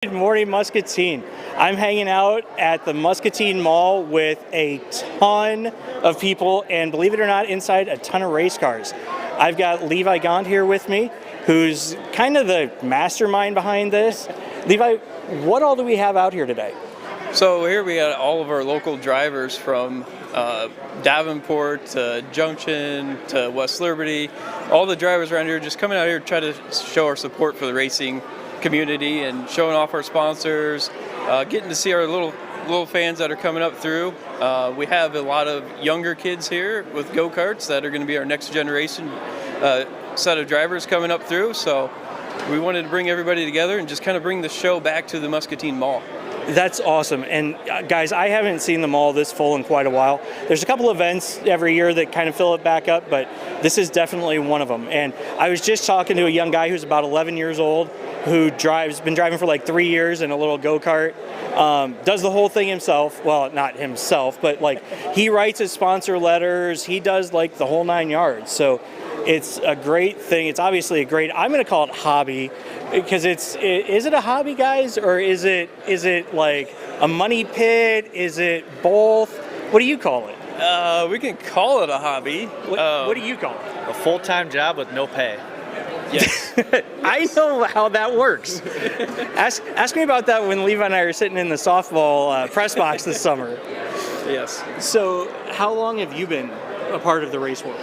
Good morning, Muscatine. I'm hanging out at the Muscatine Mall with a ton of people, and believe it or not, inside a ton of race cars. I've got Levi Gaunt here with me, who's kind of the mastermind behind this. Levi, what all do we have out here today? So here we got all of our local drivers from Davenport to Junction to West Liberty. All the drivers around here just coming out here to try to show our support for the racing community and showing off our sponsors, getting to see our little fans that are coming up through. We have a lot of younger kids here with go-karts that are going to be our next generation set of drivers coming up through. So we wanted to bring everybody together and just kind of bring the show back to the Muscatine Mall. That's awesome. And guys, I haven't seen the mall this full in quite a while. There's a couple events every year that kind of fill it back up, but this is definitely one of them. And I was just talking to a young guy who's about 11 years old, who been driving for like 3 years in a little go-kart, does the whole thing himself. Well, not himself, but like he writes his sponsor letters. He does like the whole 9 yards. So it's a great thing. It's obviously a great, I'm going to call it hobby, because is it a hobby, guys? Or is it like a money pit? Is it both? What do you call it? We can call it a hobby. What do you call it? A full-time job with no pay. Yes. I know how that works. Ask me about that when Levi and I are sitting in the softball press box this summer. Yes. So how long have you been a part of the race world?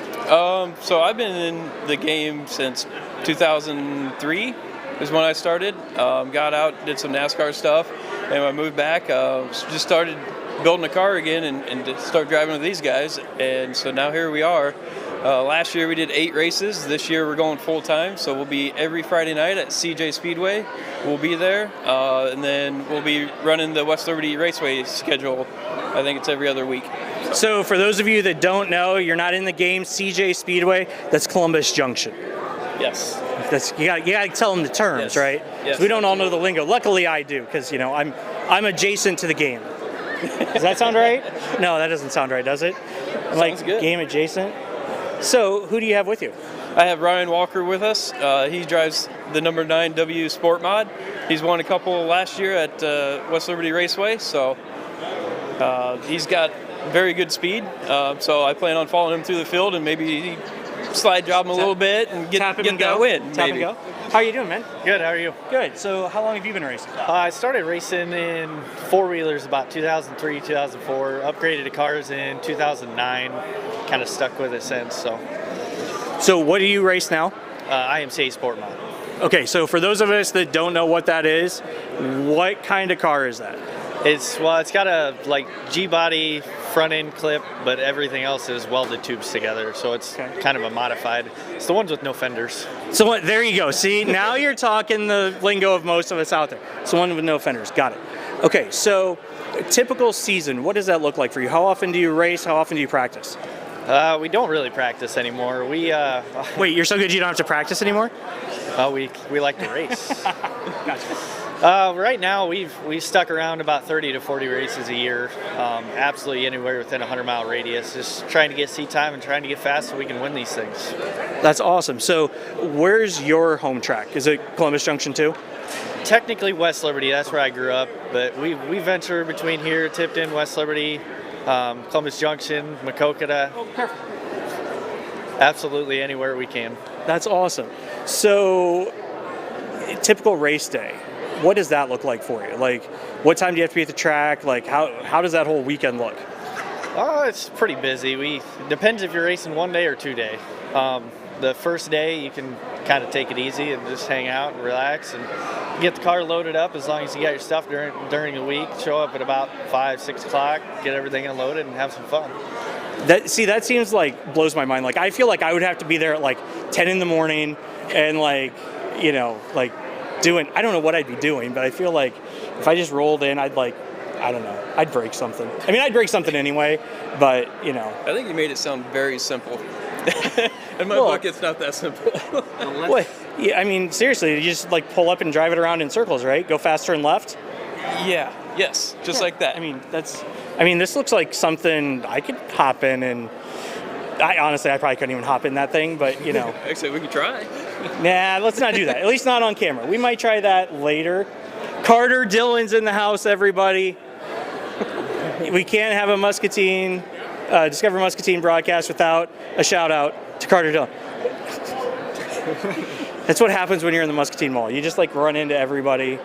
So I've been in the game since 2003 is when I started. Got out, did some NASCAR stuff, and I moved back. Just started building a car again and to start driving with these guys. And so now here we are. Last year we did 8 races. This year we're going full time, so we'll be every Friday night at CJ Speedway. We'll be there, and then we'll be running the West Liberty Raceway schedule. I think it's every other week. So for those of you that don't know, you're not in the game, CJ Speedway, that's Columbus Junction. Yes. You got to tell them the terms, Yes. right? Yes. We don't all know the lingo. Luckily I do, because I'm adjacent to the game. Does that sound right? No, that doesn't sound right, does it? Sounds good. Game adjacent. So who do you have with you? I have Ryan Walker with us. He drives the number 9 W Sport Mod. He's won a couple last year at West Liberty Raceway, so he's got very good speed. So I plan on following him through the field and maybe slide job him a little bit and get that win. Tap and go. How are you doing, man? Good, how are you? Good. So how long have you been racing? I started racing in four-wheelers about 2003, 2004. Upgraded to cars in 2009. Kind of stuck with it since. So what do you race now? IMCA Sport Mod. Okay, so for those of us that don't know what that is, what kind of car is that? It's got a G-body front end clip, but everything else is welded tubes together, so it's kind of a modified. It's the ones with no fenders. So there you go. See, now you're talking the lingo of most of us out there. It's the one with no fenders. Got it. Okay, so typical season, what does that look like for you? How often do you race? How often do you practice? We don't really practice anymore. Wait, you're so good you don't have to practice anymore? We like to race. Gotcha. Right now, we've stuck around about 30 to 40 races a year, absolutely anywhere within a 100-mile radius, just trying to get seat time and trying to get fast so we can win these things. That's awesome. So where's your home track? Is it Columbus Junction too? Technically West Liberty, that's where I grew up, but we venture between here, Tipton, West Liberty, Columbus Junction, Macokota. Oh, perfect. Absolutely anywhere we can. That's awesome. So typical race day, what does that look like for you? Like, what time do you have to be at the track? Like, how does that whole weekend look? Oh, it's pretty busy. It depends if you're racing one day or 2 day. The first day you can kind of take it easy and just hang out and relax and get the car loaded up as long as you got your stuff during the week. Show up at about 5, 6 o'clock, get everything unloaded and have some fun. That seems like blows my mind. Like, I feel like I would have to be there at like 10 in the morning and doing, I don't know what I'd be doing, but I feel like if I just rolled in, I'd break something. I mean, I'd break something anyway, but I think you made it sound very simple. In my book, it's not that simple. Yeah, I mean, seriously, you just like pull up and drive it around in circles, right? Go fast, turn left. Yeah. Yes. Just like that. I mean, this looks like something I could hop in, and I probably couldn't even hop in that thing, but Actually, we could try. Nah, let's not do that. At least not on camera. We might try that later. Carter Dillon's in the house, everybody. We can't have a Muscatine, Discover Muscatine broadcast without a shout out to Carter Dillon. That's what happens when you're in the Muscatine Mall. You just like run into everybody.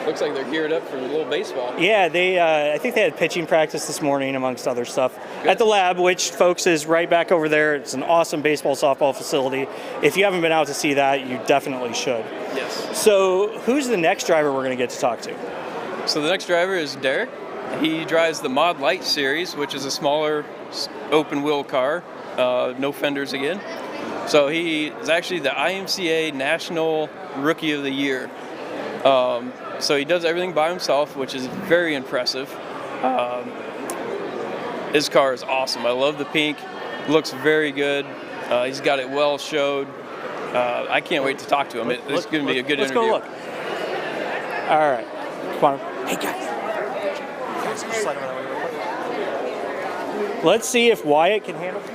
Looks like they're geared up for a little baseball. Yeah, I think they had pitching practice this morning, amongst other stuff, at the lab, which, folks, is right back over there. It's an awesome baseball, softball facility. If you haven't been out to see that, you definitely should. Yes. So who's the next driver we're going to get to talk to? So the next driver is Derek. He drives the Mod Light series, which is a smaller open wheel car, no fenders again. So he is actually the IMCA National Rookie of the Year. So he does everything by himself, which is very impressive. His car is awesome. I love the pink. Looks very good. He's got it well showed. I can't wait to talk to him. It's going to be a good interview. Let's go look. All right. Come on. Hey, guys. Let's see if Wyatt can handle it.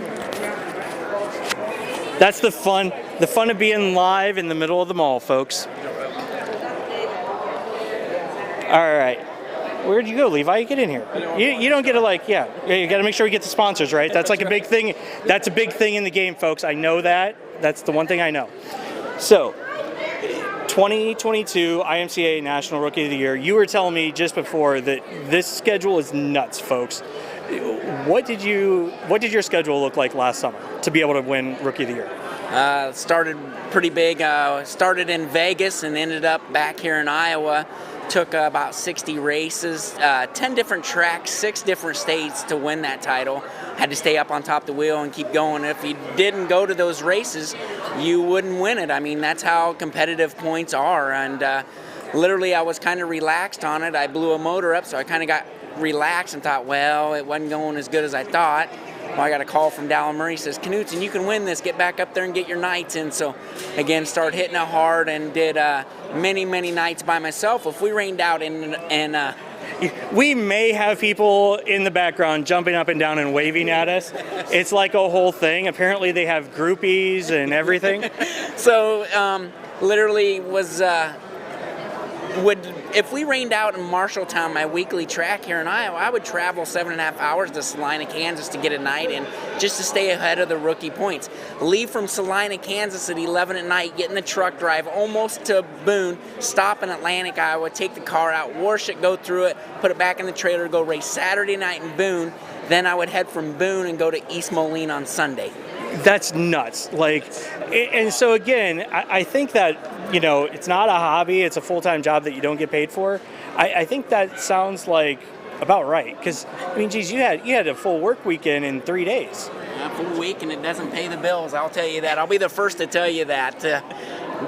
That's the fun of being live in the middle of the mall, folks. All right. Where'd you go, Levi? Get in here. You don't get to you got to make sure we get the sponsors, right? That's like a big thing. That's a big thing in the game, folks. I know that. That's the one thing I know. So, 2022 IMCA National Rookie of the Year. You were telling me just before that this schedule is nuts, folks. What did your schedule look like last summer to be able to win Rookie of the Year? Started pretty big. Started in Vegas and ended up back here in Iowa. Took about 60 races, 10 different tracks, 6 different states to win that title. Had to stay up on top of the wheel and keep going. If you didn't go to those races, you wouldn't win it. I mean, that's how competitive points are. And literally, I was kind of relaxed on it. I blew a motor up, so I kind of got relaxed and thought, well, it wasn't going as good as I thought. Well, I got a call from Dallin Murray. He says, Knutson, you can win this. Get back up there and get your nights in. So, again, started hitting it hard and did many, many nights by myself. If we rained out and we may have people in the background jumping up and down and waving at us. It's like a whole thing. Apparently, they have groupies and everything. So, literally was... if we rained out in Marshalltown, my weekly track here in Iowa, I would travel 7.5 hours to Salina, Kansas to get a night in just to stay ahead of the rookie points. Leave from Salina, Kansas at 11 at night, get in the truck drive almost to Boone, stop in Atlantic, Iowa, take the car out, wash it, go through it, put it back in the trailer, go race Saturday night in Boone. Then I would head from Boone and go to East Moline on Sunday. That's nuts. And so again, I think that, it's not a hobby, it's a full-time job that you don't get paid for. I think that sounds like about right. Because, geez, you had a full work weekend in 3 days. A full week, and it doesn't pay the bills, I'll tell you that. I'll be the first to tell you that.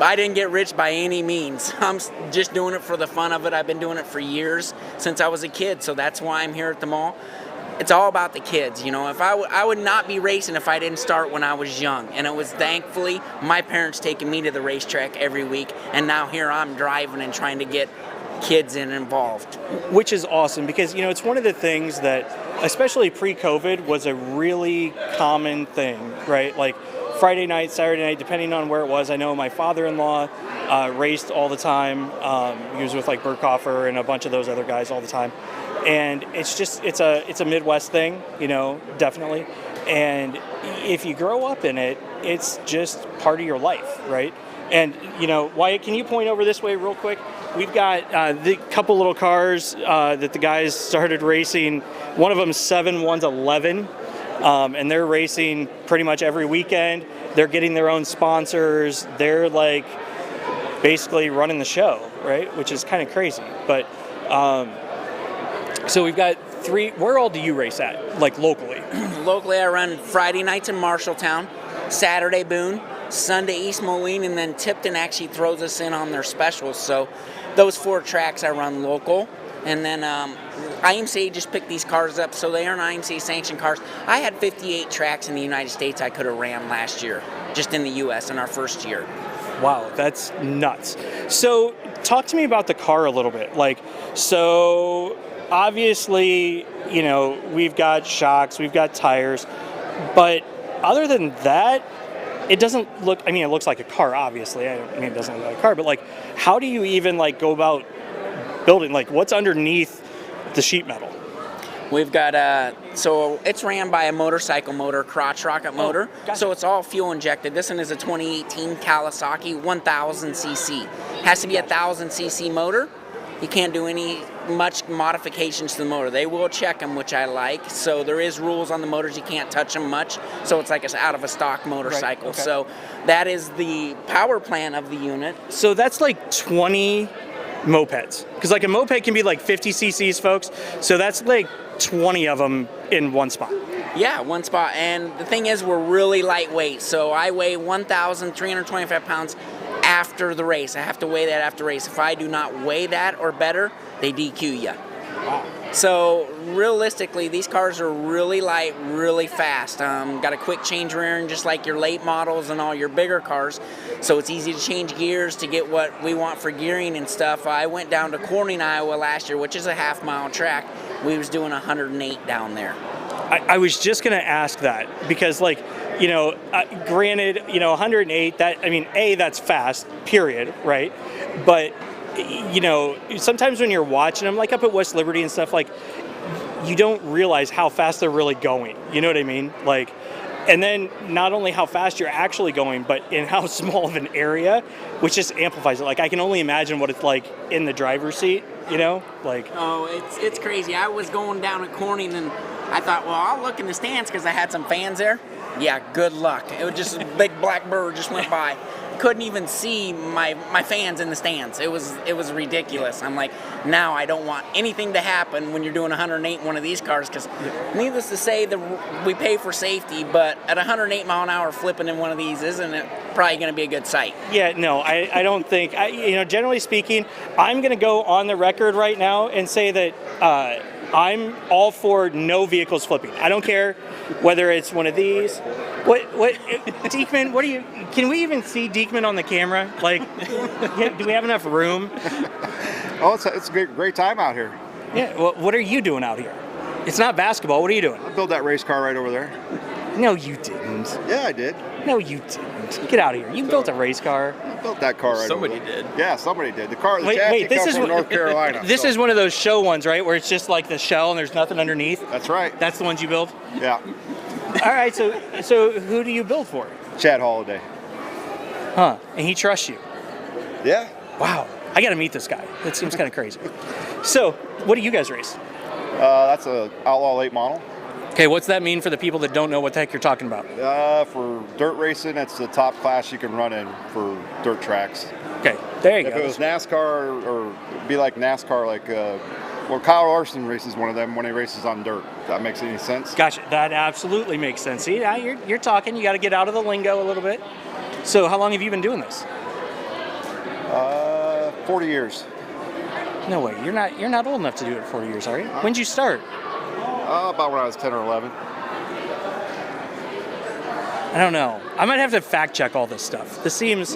I didn't get rich by any means. I'm just doing it for the fun of it. I've been doing it for years, since I was a kid, so that's why I'm here at the mall. It's all about the kids, If I would not be racing if I didn't start when I was young, and it was thankfully my parents taking me to the racetrack every week, and now here I'm driving and trying to get kids involved. Which is awesome because it's one of the things that, especially pre-COVID, was a really common thing, right? Like Friday night, Saturday night, depending on where it was. I know my father-in-law raced all the time. He was with like Burkhofer and a bunch of those other guys all the time. And it's a Midwest thing, definitely. And if you grow up in it, it's just part of your life, right? And, Wyatt, can you point over this way real quick? We've got the couple little cars that the guys started racing. One of them's 7, one's 11. And they're racing pretty much every weekend. They're getting their own sponsors. They're like basically running the show, right? Which is kind of crazy. But so we've got 3. Where all do you race at, like locally? Locally, I run Friday nights in Marshalltown, Saturday Boone, Sunday East Moline, and then Tipton actually throws us in on their specials. So those 4 tracks I run local. And then IMCA just picked these cars up, so they aren't IMCA sanctioned cars. I had 58 tracks in the United States I could have ran last year, just in the U.S. in our first year. Wow, that's nuts. So talk to me about the car a little bit. So obviously, we've got shocks, we've got tires, but other than that, it doesn't look, it looks like a car, obviously. It doesn't look like a car, but how do you even go about building? Like, what's underneath the sheet metal? We've got so it's ran by a motorcycle motor, crotch rocket motor. Gotcha. So it's all fuel injected. This one is a 2018 Kawasaki 1000 cc. Has to be a 1000 cc motor. You can't do any much modifications to the motor. They will check them, which I like. So there is rules on the motors. You can't touch them much. So it's like it's out of a stock motorcycle. Right, okay. So that is the power plant of the unit. So that's like 20 mopeds, because like a moped can be like 50 cc's, folks. So that's like 20 of them in one spot. Yeah, one spot. And the thing is, we're really lightweight. So I weigh 1,325 pounds after the race. I have to weigh that after race. If I do not weigh that or better, they DQ you. Wow. So realistically, these cars are really light, really fast. Got a quick change rear end, just like your late models and all your bigger cars. So it's easy to change gears to get what we want for gearing and stuff. I went down to Corning, Iowa last year, which is a half-mile track. We was doing 108 down there. I was just going to ask that because, like, you know, granted, you know, 108, that, I mean, that's fast, period, right? But, you know, sometimes when you're watching them, like up at West Liberty and stuff, like, you don't realize how fast they're really going. You know what I mean? Like, and then not only how fast you're actually going, but in how small of an area, which just amplifies it. Like, I can only imagine what it's like in the driver's seat, you know? Like, oh, it's crazy. I was going down at Corning and I thought, well, I'll look in the stands because I had some fans there. Yeah, good luck. It was just a big black bird just went by. Couldn't even see my fans in the stands. It was ridiculous. I'm like, now I don't want anything to happen when you're doing 108 in one of these cars, because needless to say, we pay for safety, but at 108 mile an hour flipping in one of these, isn't it probably going to be a good sight? yeah, no, I don't think, you know, generally speaking, I'm going to go on the record right now and say that I'm all for no vehicles flipping. I don't care whether it's one of these. What, Diekman, what are you, can we even see Diekman on the camera? Like, do we have enough room? Oh, it's a great time out here. Yeah, well, what are you doing out here? It's not basketball, what are you doing? I built that race car right over there. No, you didn't. Yeah, I did. No, you didn't. Get out of here. You built a race car. I built that car right Somebody over there. did. Yeah, somebody did. The Wait, chassis this comes is from what- North Carolina. This so- is one of those show ones, right, where it's just like the shell and there's nothing underneath? That's right. That's the ones you build? Yeah. All right, so who do you build for? Chad Holiday. Huh, and he trusts you. Yeah. Wow, I got to meet this guy. That seems kind of crazy. So, what do you guys race? That's a Outlaw late model. Okay, what's that mean for the people that don't know what the heck you're talking about? For dirt racing, it's the top class you can run in for dirt tracks. Okay, there you If go. it was NASCAR, or it'd be like NASCAR, like, well, Kyle Larson races one of them when he races on dirt. If that makes any sense? Gotcha, that absolutely makes sense. See, now you're talking, you got to get out of the lingo a little bit. So, how long have you been doing this? 40 years. No way, you're not old enough to do it 40 years, are you? When'd you start? About when I was 10 or 11. I don't know. I might have to fact check all this stuff. This seems,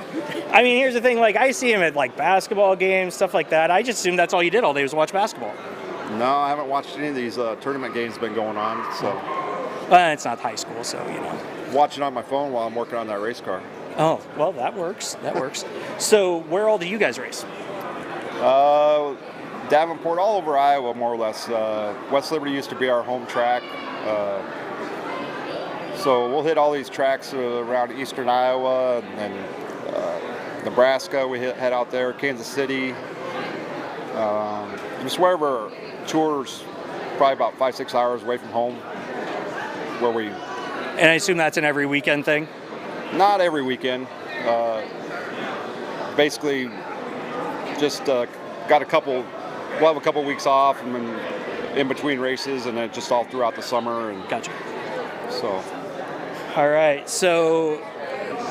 I mean, here's the thing, like, I see him at, like, basketball games, stuff like that. I just assumed that's all you did all day was watch basketball. No, I haven't watched any of these tournament games been going on, so It's not high school, so, you know. watching on my phone while I'm working on that race car. Oh, well, that works. That works. So, where all do you guys race? Davenport, all over Iowa, more or less. West Liberty used to be our home track. So we'll hit all these tracks around eastern Iowa, and then Nebraska, we head out there, Kansas City. Just wherever tours, probably about 5-6 hours away from home, where we... And I assume that's an every weekend thing? Not every weekend. Basically, just got a couple... We'll have a couple weeks off and then in between races, and then just all throughout the summer. And Gotcha. so... All right, so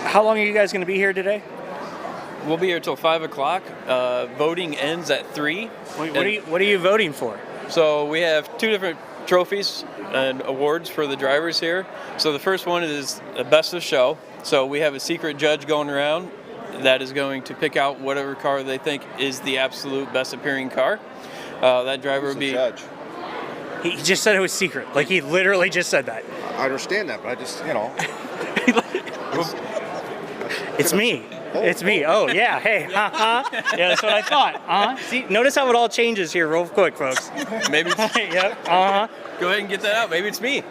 how long are you guys going to be here today? We'll be here till 5 o'clock. Voting ends at 3. What are you voting for? So we have 2 different trophies and awards for the drivers here. So the first one is the best of show. So we have a secret judge going around that is going to pick out whatever car they think is the absolute best appearing car. That driver Who's would the be... judge? He just said it was secret. Like, he literally just said that. I understand that, but I just, you know... It's me. It's me. Oh, yeah. Hey. Yeah, that's what I thought. See, notice how it all changes here real quick, folks. Maybe it's, Yep. go ahead and get that out. Maybe it's me.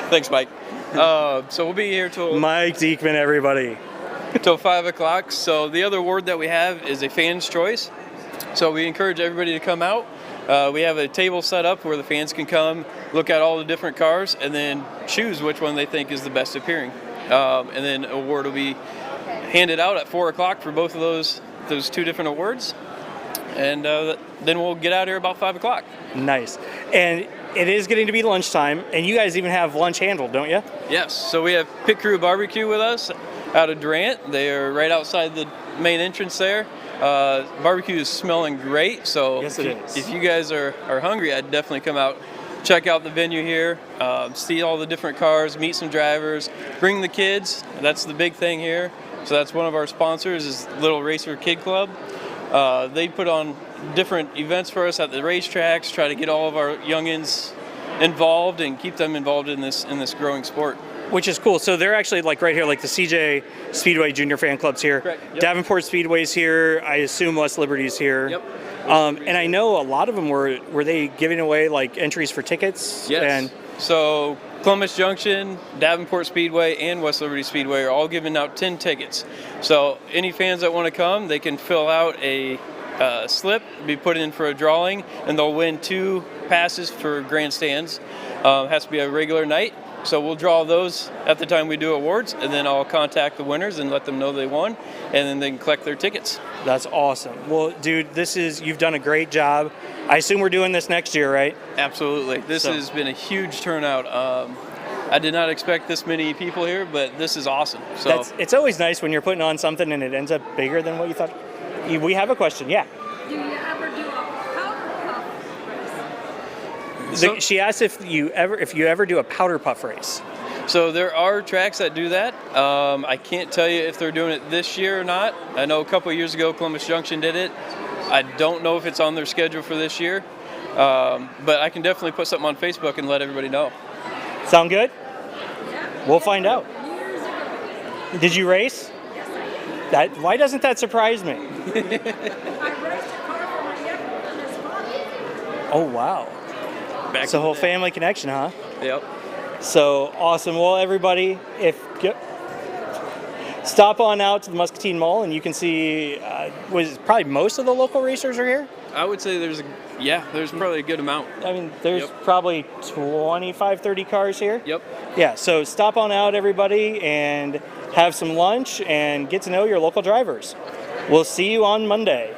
Thanks, Mike. So we'll be here till Mike Diekman, everybody. till 5 o'clock. So the other award that we have is a fan's choice. So we encourage everybody to come out. We have a table set up where the fans can come, look at all the different cars, and then choose which one they think is the best appearing. And then an award will be handed out at 4 o'clock for both of those two different awards. And then we'll get out here about 5 o'clock. Nice. And it is getting to be lunchtime, and you guys even have lunch handled, don't you? Yes, so we have Pit Crew Barbecue with us out of Durant. They are right outside the main entrance there. Barbecue is smelling great, so Yes, it is. if you guys are hungry, I'd definitely come out, check out the venue here, see all the different cars, meet some drivers, bring the kids. That's the big thing here. So that's one of our sponsors is Little Racer Kid Club. They put on different events for us at the racetracks, try to get all of our youngins involved and keep them involved in this growing sport. Which is cool. So they're actually like right here, like the CJ Speedway Junior Fan Club's here. Correct. Yep. Davenport Speedway's here. I assume West Liberty's here. Yep. And I know a lot of them were they giving away like entries for tickets? Yes. And So Columbus Junction, Davenport Speedway, and West Liberty Speedway are all giving out 10 tickets. So any fans that want to come, they can fill out a slip, be put in for a drawing, and they'll win 2 passes for grandstands. Has to be a regular night. So we'll draw those at the time we do awards, and then I'll contact the winners and let them know they won, and then they can collect their tickets. that's awesome. Well, dude, you've done a great job. I assume we're doing this next year, right? Absolutely. This has been a huge turnout. I did not expect this many people here, but this is awesome. So It's always nice when you're putting on something and it ends up bigger than what you thought. We have a question, yeah. Do you ever do a powder puff race? So- She asked if you ever do a powder puff race. So there are tracks that do that. I can't tell you if they're doing it this year or not. I know a couple of years ago Columbus Junction did it. I don't know if it's on their schedule for this year, but I can definitely put something on Facebook and let everybody know. Sound good? We'll find out. Years ago. Did you race? Why doesn't that surprise me? I raced a car for my nephew and his father. Oh wow. Back It's a in whole the day. family connection, huh? Yep. So awesome. Well, everybody, stop on out to the Muscatine Mall and you can see, probably most of the local racers are here. I would say there's probably a good amount. I mean, there's Yep. probably 25, 30 cars here. Yep. Yeah, so stop on out, everybody, and have some lunch and get to know your local drivers. We'll see you on Monday.